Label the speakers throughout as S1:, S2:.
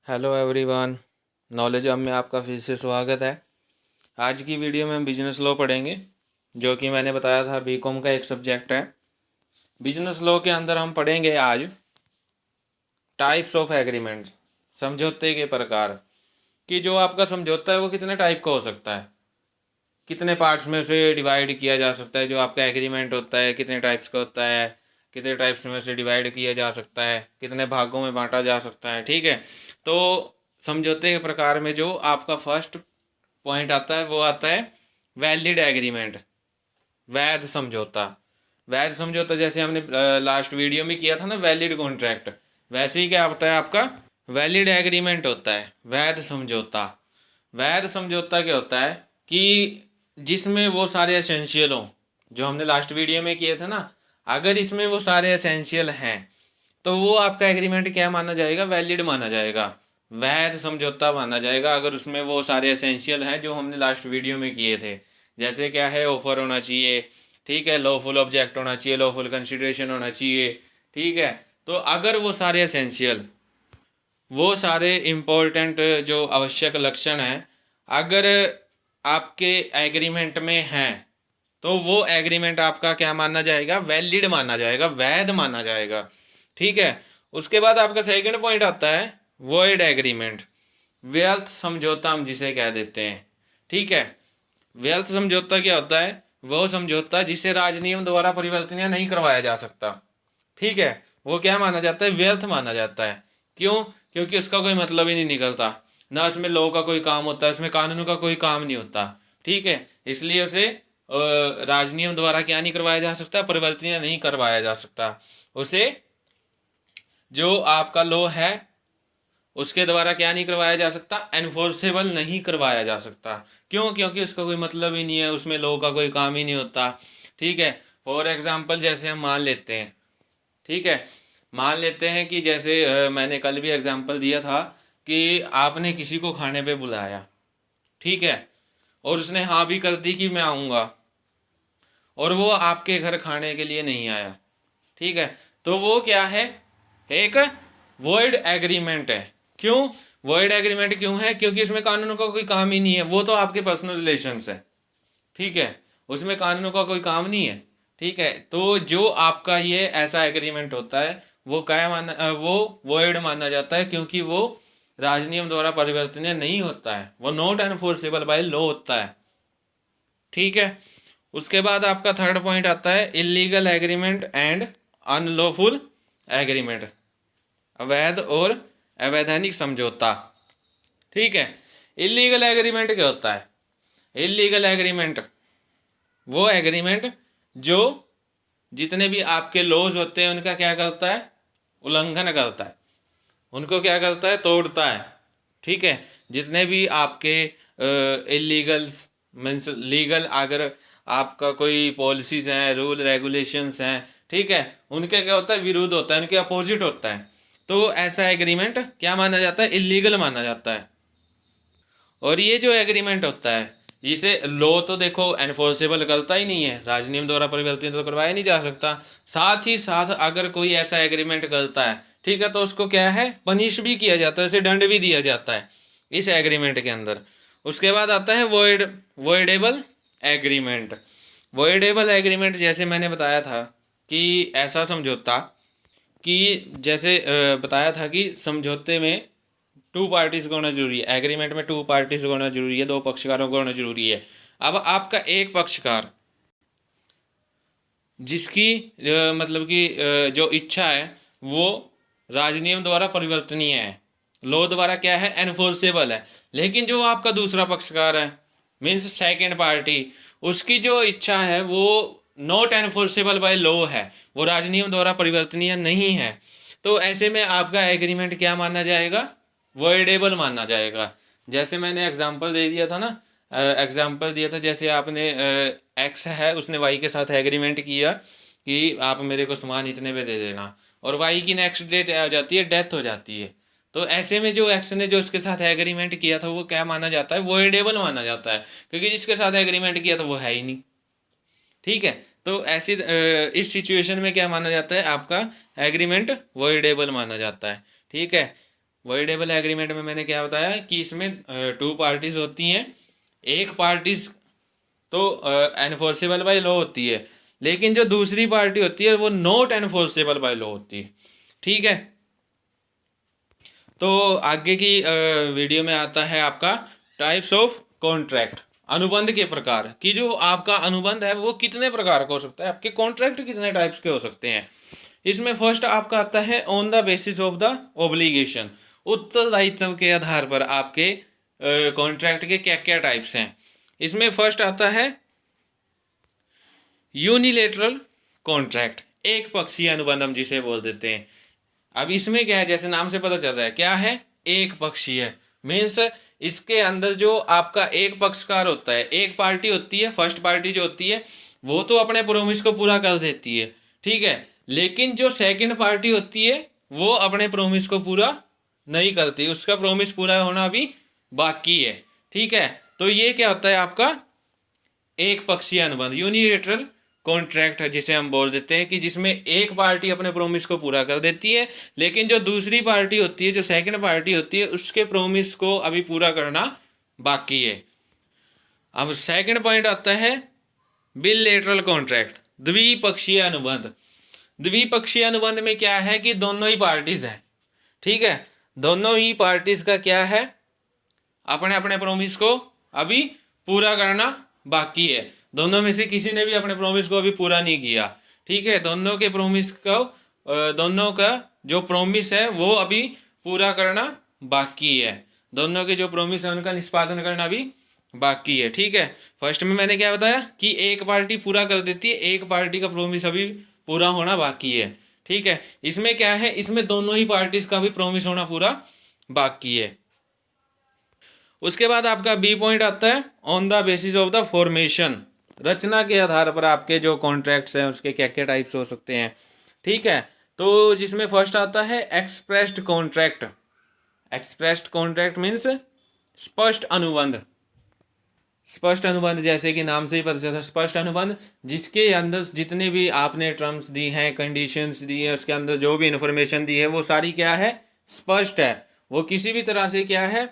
S1: Hello everyone, knowledge hub में आपका फिर से स्वागत है। आज की वीडियो में हम बिजनेस लॉ पढ़ेंगे, जो कि मैंने बताया था बीकॉम का एक सब्जेक्ट है। बिजनेस लॉ के अंदर हम पढ़ेंगे आज टाइप्स ऑफ एग्रीमेंट्स, समझौते के प्रकार। कि जो आपका समझौता है वो कितने टाइप का हो सकता है, कितने पार्ट्स में से डिवाइड किया जा सकता है। जो आपका एग्रीमेंट होता है कितने टाइप्स का होता है, कितने टाइप्स में से डिवाइड किया जा सकता है, कितने भागों में बांटा जा सकता है। ठीक है, तो समझौते के प्रकार में जो आपका फर्स्ट पॉइंट आता है वो आता है वैलिड एग्रीमेंट, वैध समझौता। वैध समझौता जैसे हमने लास्ट वीडियो में किया था ना, वैलिड कॉन्ट्रैक्ट, वैसे ही क्या होता है आपका वैलिड एग्रीमेंट होता है, वैध समझौता। वैध समझौता क्या होता है कि जिसमें वो सारे एसेंशियल हों, जो हमने लास्ट वीडियो में किए थे ना। अगर इसमें वो सारे एसेंशियल हैं तो वो आपका एग्रीमेंट क्या माना जाएगा, वैलिड माना जाएगा, वैध समझौता माना जाएगा। अगर उसमें वो सारे एसेंशियल हैं जो हमने लास्ट वीडियो में किए थे, जैसे क्या है, ऑफर होना चाहिए, ठीक है, लॉफुल ऑब्जेक्ट होना चाहिए, लॉफुल कंसिडरेशन होना चाहिए। ठीक है, तो अगर वो सारे एसेंशियल, वो सारे इम्पोर्टेंट जो आवश्यक लक्षण हैं अगर आपके एग्रीमेंट में हैं, तो वो एग्रीमेंट आपका क्या माना जाएगा, वैलिड माना जाएगा, वैध माना जाएगा। ठीक है, उसके बाद आपका सेकंड पॉइंट आता है वॉइड एग्रीमेंट, व्यर्थ समझौता हम जिसे कह देते हैं। ठीक है, व्यर्थ समझौता क्या होता है, वो समझौता जिसे राजनियम द्वारा परिवर्तनीय नहीं करवाया जा सकता। ठीक है, वो क्या माना जाता है, व्यर्थ माना जाता है। क्यों? क्योंकि उसका कोई मतलब ही नहीं निकलता, ना उसमें लॉ का कोई काम होता है, उसमें कानून का कोई काम नहीं होता। ठीक है, इसलिए उसे राजनियम द्वारा क्या नहीं करवाया जा सकता, परिवर्तनीय नहीं करवाया जा सकता। उसे जो आपका लॉ है उसके द्वारा क्या नहीं करवाया जा सकता, एनफोर्सेबल नहीं करवाया जा सकता। क्यों? क्योंकि उसका कोई मतलब ही नहीं है, उसमें लॉ का कोई काम ही नहीं होता। ठीक है, फॉर एग्जाम्पल जैसे हम मान लेते हैं, ठीक है, मान लेते हैं कि जैसे मैंने कल भी एग्जाम्पल दिया था कि आपने किसी को खाने पे बुलाया, ठीक है, और उसने हाँ भी कर दी कि मैं आऊँगा, और वो आपके घर खाने के लिए नहीं आया। ठीक है, तो वो क्या है, एक वॉइड एग्रीमेंट है। क्यों वॉइड एग्रीमेंट क्यों है? क्योंकि इसमें कानून का कोई काम ही नहीं है, वो तो आपके पर्सनल रिलेशंस है। ठीक है, उसमें कानून का कोई काम नहीं है। ठीक है, तो जो आपका ये ऐसा एग्रीमेंट होता है वो क्या माना, वो वॉइड माना जाता है, क्योंकि वो राजनियम द्वारा परिवर्तनीय नहीं होता है, वो नॉट एनफोर्सेबल बाय लॉ होता है। ठीक है, उसके बाद आपका थर्ड पॉइंट आता है illegal agreement and unlawful agreement, अवैध और अवैधानिक समझौता। ठीक है, इलीगल एग्रीमेंट क्या होता है? इलीगल एग्रीमेंट वो एग्रीमेंट जो जितने भी आपके लॉज होते हैं उनका क्या करता है, उल्लंघन करता है, उनको क्या करता है, तोड़ता है। ठीक है, जितने भी आपके इलीगल्स मीन्स लीगल, अगर आपका कोई पॉलिसीज हैं, रूल रेगुलेशंस हैं, ठीक है, उनके क्या होता है, विरुद्ध होता है, उनके अपोजिट होता है, तो ऐसा एग्रीमेंट क्या माना जाता है, इलीगल माना जाता है। और ये जो एग्रीमेंट होता है, इसे लॉ तो देखो एनफोर्सेबल करता ही नहीं है, राजनियम द्वारा परिवर्तित तो करवाया नहीं जा सकता। साथ ही साथ अगर कोई ऐसा एग्रीमेंट करता है, ठीक है, तो उसको क्या है, पनिश भी किया जाता है, उसे दंड भी दिया जाता है इस एग्रीमेंट के अंदर। उसके बाद आता है वॉइडेबल एग्रीमेंट। वॉइडेबल एग्रीमेंट जैसे मैंने बताया था कि ऐसा समझौता, कि जैसे बताया था कि समझौते में टू पार्टीज का होना जरूरी है, एग्रीमेंट में टू पार्टीज का होना जरूरी है, दो पक्षकारों का होना जरूरी है। अब आपका एक पक्षकार जिसकी मतलब कि जो इच्छा है वो राजनियम द्वारा परिवर्तनीय है, लॉ द्वारा क्या है, एनफोर्सेबल है, लेकिन जो आपका दूसरा पक्षकार है मीन्स सेकेंड पार्टी, उसकी जो इच्छा है वो नॉट एनफोर्सेबल बाय लॉ है, वो राजनियम द्वारा परिवर्तनीय नहीं है। तो ऐसे में आपका एग्रीमेंट क्या माना जाएगा, वॉइडेबल माना जाएगा। जैसे मैंने एग्जांपल दे दिया था ना, एग्जांपल दिया था, जैसे आपने एक्स है उसने वाई के साथ एग्रीमेंट किया कि आप मेरे को सामान इतने पे दे देना, और वाई की नेक्स्ट डेट आ जाती है, डेथ हो जाती है, तो ऐसे में जो एक्स ने जो उसके साथ एग्रीमेंट किया था वो क्या माना जाता है, वॉइडेबल माना जाता है, क्योंकि जिसके साथ एग्रीमेंट किया था वो है ही नहीं। ठीक है, तो ऐसी इस सिचुएशन में क्या माना जाता है, आपका एग्रीमेंट वॉइडेबल माना जाता है। ठीक है, वॉइडेबल एग्रीमेंट में मैंने क्या बताया कि इसमें टू पार्टीज होती हैं, एक पार्टीज तो एनफोर्सेबल बाय लॉ होती है, लेकिन जो दूसरी पार्टी होती है वो नॉट एनफोर्सेबल बाय लॉ होती है। ठीक है, तो आगे की वीडियो में आता है आपका टाइप्स ऑफ कॉन्ट्रैक्ट, अनुबंध के प्रकार कि जो आपका अनुबंध है वो कितने प्रकार का हो सकता है, आपके कॉन्ट्रैक्ट कितने टाइप्स के हो सकते हैं। इसमें फर्स्ट आपका आता है on the basis of the obligation, उत्तरदायित्व के आधार पर आपके कॉन्ट्रैक्ट के क्या क्या टाइप्स हैं। इसमें फर्स्ट आता है यूनिलेटरल कॉन्ट्रैक्ट, एक पक्षीय अनुबंध हम जिसे बोल देते हैं। अब इसमें क्या है, जैसे नाम से पता चल रहा है क्या है, एक पक्षीय मीन्स इसके अंदर जो आपका एक पक्षकार होता है, एक पार्टी होती है, फर्स्ट पार्टी जो होती है वो तो अपने प्रोमिस को पूरा कर देती है, ठीक है, लेकिन जो सेकंड पार्टी होती है वो अपने प्रोमिस को पूरा नहीं करती, उसका प्रोमिस पूरा होना अभी बाकी है। ठीक है, तो ये क्या होता है आपका एक पक्षीय अनुबंध, यूनिलेटरल कॉन्ट्रैक्ट है जिसे हम बोल देते हैं, कि जिसमें एक पार्टी अपने प्रोमिस को पूरा कर देती है, लेकिन जो दूसरी पार्टी होती है, जो सेकंड पार्टी होती है, उसके प्रोमिस को अभी पूरा करना बाकी है। अब सेकंड पॉइंट आता है बिलेटरल कॉन्ट्रैक्ट, द्विपक्षीय अनुबंध। द्विपक्षीय अनुबंध में क्या है कि दोनों ही पार्टीज हैं, ठीक है, दोनों ही पार्टीज का क्या है, अपने अपने प्रोमिस को अभी पूरा करना बाकी है। दोनों में से किसी ने भी अपने प्रोमिस को अभी पूरा नहीं किया, ठीक है, दोनों के प्रोमिस को दोनों का जो प्रोमिस है वो अभी पूरा करना बाकी है, दोनों के जो प्रोमिस है उनका निष्पादन करना भी बाकी है। ठीक है, फर्स्ट में मैंने क्या बताया कि एक पार्टी पूरा कर देती है, एक पार्टी का प्रोमिस अभी पूरा होना बाकी है। ठीक है, इसमें क्या है, इसमें दोनों ही पार्टीज का भी प्रोमिस होना पूरा बाकी है। उसके बाद आपका बी पॉइंट आता है on the basis of the formation, रचना के आधार पर आपके जो कॉन्ट्रैक्ट्स हैं उसके क्या क्या टाइप्स हो सकते हैं। ठीक है, तो जिसमें फर्स्ट आता है expressed contract. Expressed contract means स्पष्ट अनुबंध। स्पष्ट अनुबंध जैसे कि नाम से ही पता चलता है, स्पष्ट अनुबंध जिसके अंदर जितने भी आपने टर्म्स दी हैं, कंडीशंस दी हैं, उसके अंदर जो भी इन्फॉर्मेशन दी है वो सारी क्या है, स्पष्ट है, वो किसी भी तरह से क्या है,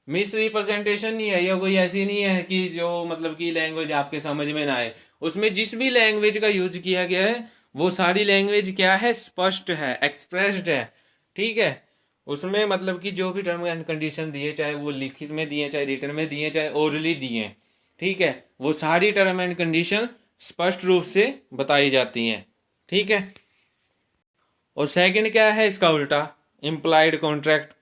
S1: मिस रिप्रेजेंटेशन नहीं है, या कोई ऐसी नहीं है कि जो मतलब कि लैंग्वेज आपके समझ में ना आए। उसमें जिस भी लैंग्वेज का यूज किया गया है वो सारी लैंग्वेज क्या है, स्पष्ट है, एक्सप्रेस्ड है। ठीक है, उसमें मतलब कि जो भी टर्म एंड कंडीशन दिए, चाहे वो लिखित में दिए, चाहे रिटन में दिए, चाहे ओरली दिए, ठीक है, वो सारी टर्म एंड कंडीशन स्पष्ट रूप से बताई जाती हैं। ठीक है, और सेकंड क्या है इसका उल्टा, इम्प्लाइड कॉन्ट्रैक्ट,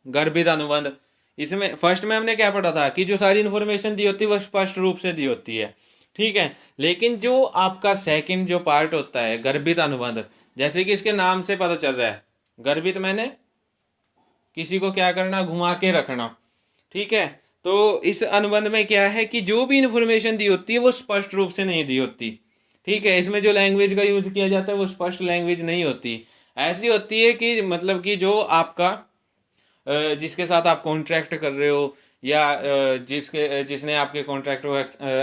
S1: गर्भित अनुबंध। इसमें फर्स्ट में हमने क्या पढ़ा था कि जो सारी इन्फॉर्मेशन दी होती है वो स्पष्ट रूप से दी होती है, ठीक है, लेकिन जो आपका सेकंड जो पार्ट होता है गर्भित अनुबंध, जैसे कि इसके नाम से पता चल रहा है, गर्भित मैंने किसी को क्या करना, घुमा के रखना। ठीक है, तो इस अनुबंध में क्या है कि जो भी इन्फॉर्मेशन दी होती है वो स्पष्ट रूप से नहीं दी होती। ठीक है, इसमें जो लैंग्वेज का यूज किया जाता है वो स्पष्ट लैंग्वेज नहीं होती, ऐसी होती है कि मतलब कि जो आपका जिसके साथ आप कॉन्ट्रैक्ट कर रहे हो, या जिसने आपके कॉन्ट्रैक्ट को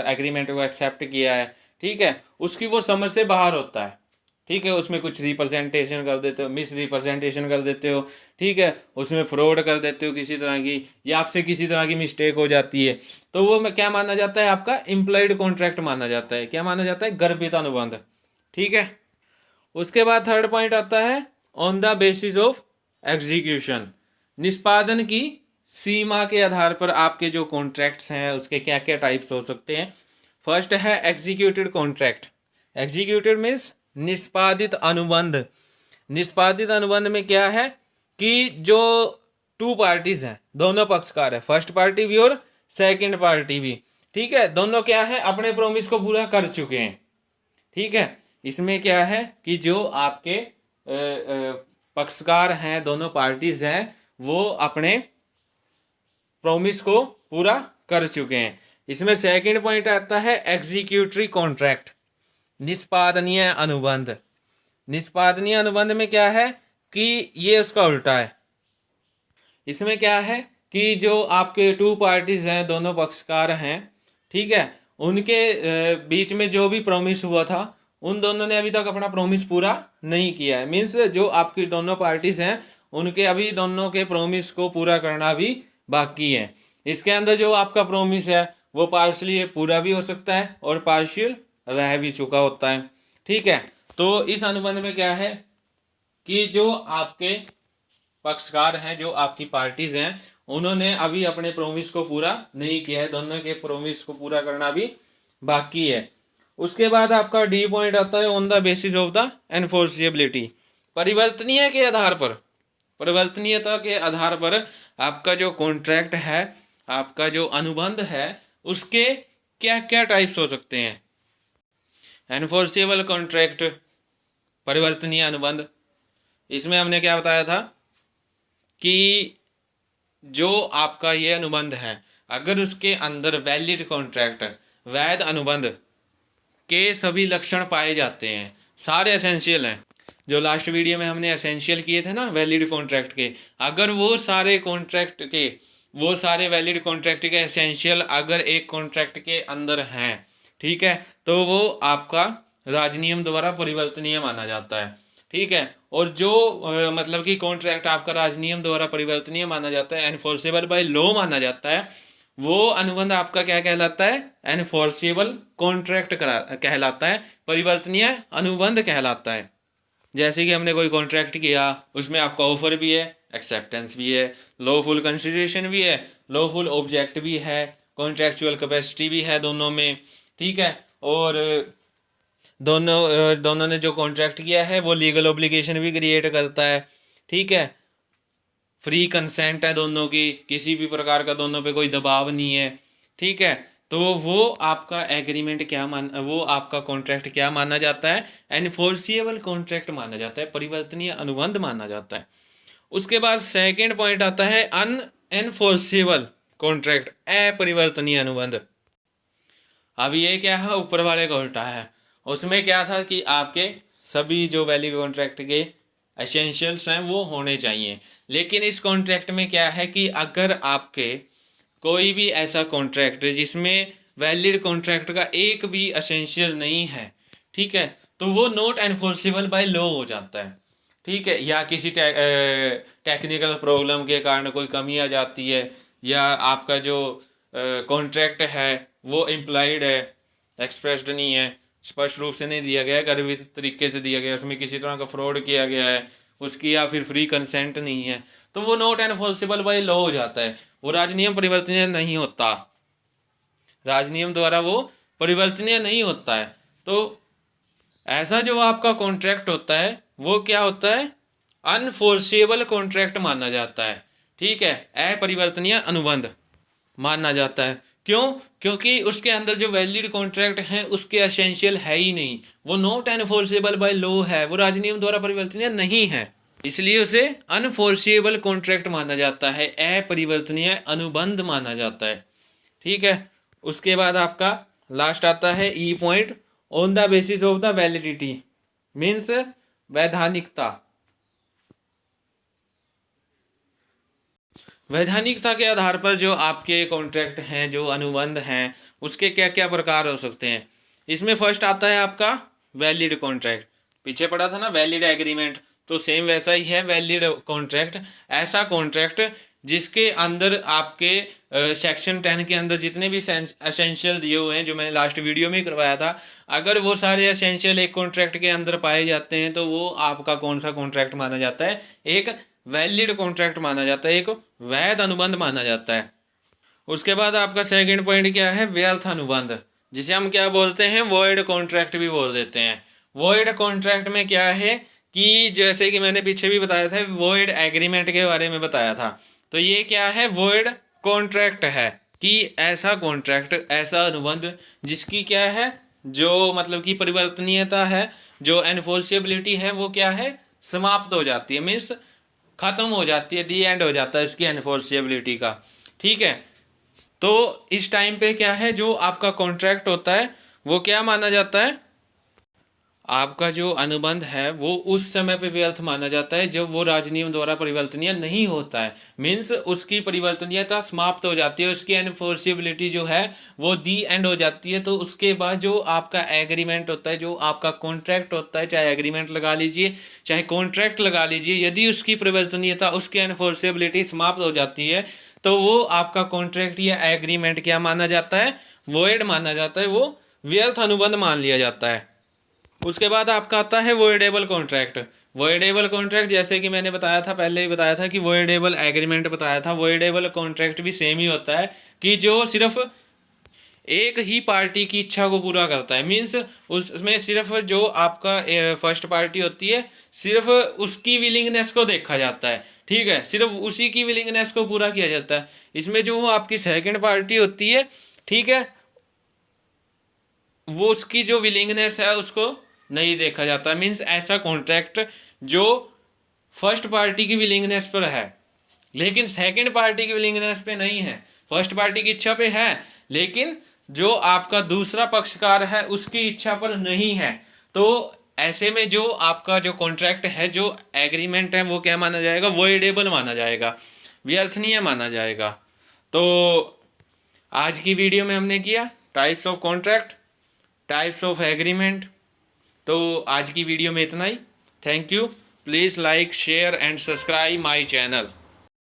S1: एग्रीमेंट को एक्सेप्ट किया है, ठीक है, उसकी वो समझ से बाहर होता है। ठीक है, उसमें कुछ रिप्रेजेंटेशन कर देते हो, मिस रिप्रेजेंटेशन कर देते हो, ठीक है, उसमें फ्रॉड कर देते हो किसी तरह की, या आपसे किसी तरह की मिस्टेक हो जाती है, तो वो में क्या माना जाता है, आपका इम्प्लॉयड कॉन्ट्रैक्ट माना जाता है। क्या माना जाता है, गर्भित अनुबंध। ठीक है, उसके बाद थर्ड पॉइंट आता है on the basis of execution, निष्पादन की सीमा के आधार पर आपके जो कॉन्ट्रैक्ट्स हैं उसके क्या क्या टाइप्स हो सकते हैं। फर्स्ट है एग्जीक्यूटेड कॉन्ट्रैक्ट। एग्जीक्यूटेड मीन्स निष्पादित अनुबंध। निष्पादित अनुबंध में क्या है कि जो टू पार्टीज हैं, दोनों पक्षकार है, फर्स्ट पार्टी भी और सेकंड पार्टी भी, ठीक है, दोनों क्या है, अपने प्रोमिस को पूरा कर चुके हैं। ठीक है, इसमें क्या है कि जो आपके पक्षकार हैं, दोनों पार्टीज हैं, वो अपने प्रोमिस को पूरा कर चुके हैं। इसमें सेकंड पॉइंट आता है एग्जीक्यूटरी कॉन्ट्रैक्ट, निष्पादनीय अनुबंध। निष्पादनीय अनुबंध में क्या है कि ये उसका उल्टा है। इसमें क्या है कि जो आपके टू पार्टीज हैं, दोनों पक्षकार हैं, ठीक है, उनके बीच में जो भी प्रॉमिस हुआ था उन दोनों ने अभी तक अपना प्रॉमिस पूरा नहीं किया है। मीन्स जो आपकी दोनों पार्टीज हैं उनके अभी दोनों के प्रोमिस को पूरा करना भी बाकी है। इसके अंदर जो आपका प्रोमिस है वो पार्शली पूरा भी हो सकता है और पार्शियल रह भी चुका होता है। ठीक है, तो इस अनुबंध में क्या है कि जो आपके पक्षकार हैं, जो आपकी पार्टीज हैं, उन्होंने अभी अपने प्रोमिस को पूरा नहीं किया है, दोनों के प्रोमिस को पूरा करना भी बाकी है। उसके बाद आपका डी पॉइंट आता है on the basis of the enforceability. परिवर्तनीय के आधार पर, परिवर्तनीयता के आधार पर आपका जो कॉन्ट्रैक्ट है, आपका जो अनुबंध है, उसके क्या क्या टाइप्स हो सकते हैं। एनफोर्सिएबल कॉन्ट्रैक्ट, परिवर्तनीय अनुबंध, इसमें हमने क्या बताया था कि जो आपका ये अनुबंध है, अगर उसके अंदर वैलिड कॉन्ट्रैक्ट, वैध अनुबंध के सभी लक्षण पाए जाते हैं, सारे एसेंशियल हैं, जो लास्ट वीडियो में हमने एसेंशियल किए थे ना वैलिड कॉन्ट्रैक्ट के, अगर वो सारे कॉन्ट्रैक्ट के, वो सारे वैलिड कॉन्ट्रैक्ट के एसेंशियल अगर एक कॉन्ट्रैक्ट के अंदर हैं, ठीक है, तो वो आपका राजनियम द्वारा परिवर्तनीय माना जाता है। ठीक है, और जो मतलब कि कॉन्ट्रैक्ट आपका राजनियम द्वारा परिवर्तनीय माना जाता है, एनफोर्सेबल बाय लॉ माना जाता है, वो अनुबंध आपका क्या कहलाता है, एनफोर्सेबल कॉन्ट्रैक्ट कहलाता है, परिवर्तनीय अनुबंध कहलाता है। जैसे कि हमने कोई कॉन्ट्रैक्ट किया, उसमें आपका ऑफर भी है, एक्सेप्टेंस भी है, लॉफुल कंसिडरेशन भी है, लॉफुल ऑब्जेक्ट भी है, कॉन्ट्रैक्चुअल कैपेसिटी भी है दोनों में। ठीक है, और दोनों ने जो कॉन्ट्रैक्ट किया है वो लीगल ऑब्लिगेशन भी क्रिएट करता है। ठीक है, फ्री कंसेंट है दोनों की, किसी भी प्रकार का दोनों पे कोई दबाव नहीं है। ठीक है, तो वो आपका एग्रीमेंट क्या वो आपका कॉन्ट्रैक्ट क्या माना जाता है, एनफोर्सिएबल कॉन्ट्रैक्ट माना जाता है, परिवर्तनीय अनुबंध माना जाता है। उसके बाद सेकेंड पॉइंट आता है अनएनफोर्सिबल कॉन्ट्रैक्ट, अपरिवर्तनीय अनुबंध। अब ये क्या है, ऊपर वाले का उल्टा है। उसमें क्या था कि आपके सभी जो वैलिड कॉन्ट्रैक्ट के एसेंशियल्स हैं वो होने चाहिए, लेकिन इस कॉन्ट्रैक्ट में क्या है कि अगर आपके कोई भी ऐसा कॉन्ट्रैक्ट जिसमें वैलिड कॉन्ट्रैक्ट का एक भी एसेंशियल नहीं है, ठीक है, तो वो नॉट एनफोर्सेबल बाय लॉ हो जाता है। ठीक है, या किसी टेक्निकल प्रॉब्लम के कारण कोई कमी आ जाती है, या आपका जो कॉन्ट्रैक्ट है वो इम्प्लाइड है, एक्सप्रेस्ड नहीं है, स्पष्ट रूप से नहीं दिया गया है, गर्भित तरीके से दिया गया है, उसमें किसी तरह का फ्रॉड किया गया है उसकी, या फिर फ्री कंसेंट नहीं है, तो वो नॉट एनफोर्सेबल बाय लॉ हो जाता है, वो राजनियम परिवर्तनीय नहीं होता, राजनियम द्वारा वो परिवर्तनीय नहीं होता है। तो ऐसा जो आपका कॉन्ट्रैक्ट होता है वो क्या होता है, अनफोर्सेबल कॉन्ट्रैक्ट माना जाता है। ठीक है, अपरिवर्तनीय अनुबंध माना जाता है। क्यों? क्योंकि उसके अंदर जो वैलिड कॉन्ट्रैक्ट है उसके एसेंशियल है ही नहीं, वो नॉट एनफोर्सेबल बाय लॉ है, वो राजनियम द्वारा परिवर्तनीय नहीं है, इसलिए उसे अनफोर्सेबल कॉन्ट्रैक्ट माना जाता है, अपरिवर्तनीय अनुबंध माना जाता है। ठीक है, उसके बाद आपका लास्ट आता है E point, on the basis of the validity, means वैधानिकता। वैधानिकता के आधार पर जो आपके कॉन्ट्रैक्ट हैं, जो अनुबंध हैं, उसके क्या क्या प्रकार हो सकते हैं। इसमें फर्स्ट आता है आपका वैलिड कॉन्ट्रैक्ट, पीछे पड़ा था ना वैलिड एग्रीमेंट, तो सेम वैसा ही है वैलिड कॉन्ट्रैक्ट, ऐसा कॉन्ट्रैक्ट जिसके अंदर आपके सेक्शन 10 के अंदर जितने भी एसेंशियल दिए हुए हैं, जो मैंने लास्ट वीडियो में करवाया था, अगर वो सारे एसेंशियल एक कॉन्ट्रैक्ट के अंदर पाए जाते हैं तो वो आपका कौन सा कॉन्ट्रैक्ट माना जाता है, एक वैलिड कॉन्ट्रैक्ट माना जाता है, एक वैध अनुबंध माना जाता है। उसके बाद आपका सेकंड पॉइंट क्या है, व्यर्थ अनुबंध, जिसे हम क्या बोलते हैं, वॉइड कॉन्ट्रैक्ट भी बोल देते हैं। वॉइड कॉन्ट्रैक्ट में क्या है कि जैसे कि मैंने पीछे भी बताया था, वॉइड एग्रीमेंट के बारे में बताया था, तो ये क्या है, वॉइड कॉन्ट्रैक्ट है कि ऐसा कॉन्ट्रैक्ट, ऐसा अनुबंध जिसकी क्या है, जो मतलब कि परिवर्तनीयता है, जो एनफोर्सेबिलिटी है, वो क्या है, समाप्त हो जाती है, मीन्स खत्म हो जाती है, डी एंड हो जाता है इसकी एनफोर्सेबिलिटी का। ठीक है, तो इस टाइम पे क्या है, जो आपका कॉन्ट्रैक्ट होता है वो क्या माना जाता है, आपका जो अनुबंध है वो उस समय पे व्यर्थ माना जाता है जब वो राजनियम द्वारा परिवर्तनीय नहीं होता है। मीन्स उसकी परिवर्तनीयता समाप्त हो जाती है, उसकी एनफोर्सिबिलिटी जो है वो दी एंड हो जाती है। तो उसके बाद जो आपका एग्रीमेंट होता है, जो आपका कॉन्ट्रैक्ट होता है, चाहे एग्रीमेंट लगा लीजिए चाहे कॉन्ट्रैक्ट लगा लीजिए, यदि उसकी परिवर्तनीयता, उसकी एनफोर्सिबिलिटी समाप्त हो जाती है तो वो आपका कॉन्ट्रैक्ट या एग्रीमेंट क्या माना जाता है? वॉइड माना जाता है, वो व्यर्थ अनुबंध मान लिया जाता है। उसके बाद आपका आता है वॉइडेबल कॉन्ट्रैक्ट। वॉइडेबल कॉन्ट्रैक्ट जैसे कि मैंने बताया था, पहले ही बताया था कि वॉइडेबल एग्रीमेंट बताया था, वॉइडेबल कॉन्ट्रैक्ट भी सेम ही होता है कि जो सिर्फ एक ही पार्टी की इच्छा को पूरा करता है। मीन्स उसमें सिर्फ जो आपका फर्स्ट पार्टी होती है, सिर्फ उसकी विलिंगनेस को देखा जाता है, ठीक है, सिर्फ उसी की विलिंगनेस को पूरा किया जाता है। इसमें जो आपकी सेकंड पार्टी होती है, ठीक है, वो उसकी जो विलिंगनेस है उसको नहीं देखा जाता। मीन्स ऐसा कॉन्ट्रैक्ट जो फर्स्ट पार्टी की विलिंगनेस पर है लेकिन सेकंड पार्टी की विलिंगनेस पे नहीं है, फर्स्ट पार्टी की इच्छा पे है लेकिन जो आपका दूसरा पक्षकार है उसकी इच्छा पर नहीं है, तो ऐसे में जो आपका जो कॉन्ट्रैक्ट है, जो एग्रीमेंट है, वो क्या माना जाएगा? वॉइडेबल माना जाएगा, व्यर्थनीय माना जाएगा। तो आज की वीडियो में हमने किया types of contract, types of agreement. तो आज की वीडियो में इतना ही। Thank you. Please like share and subscribe my channel.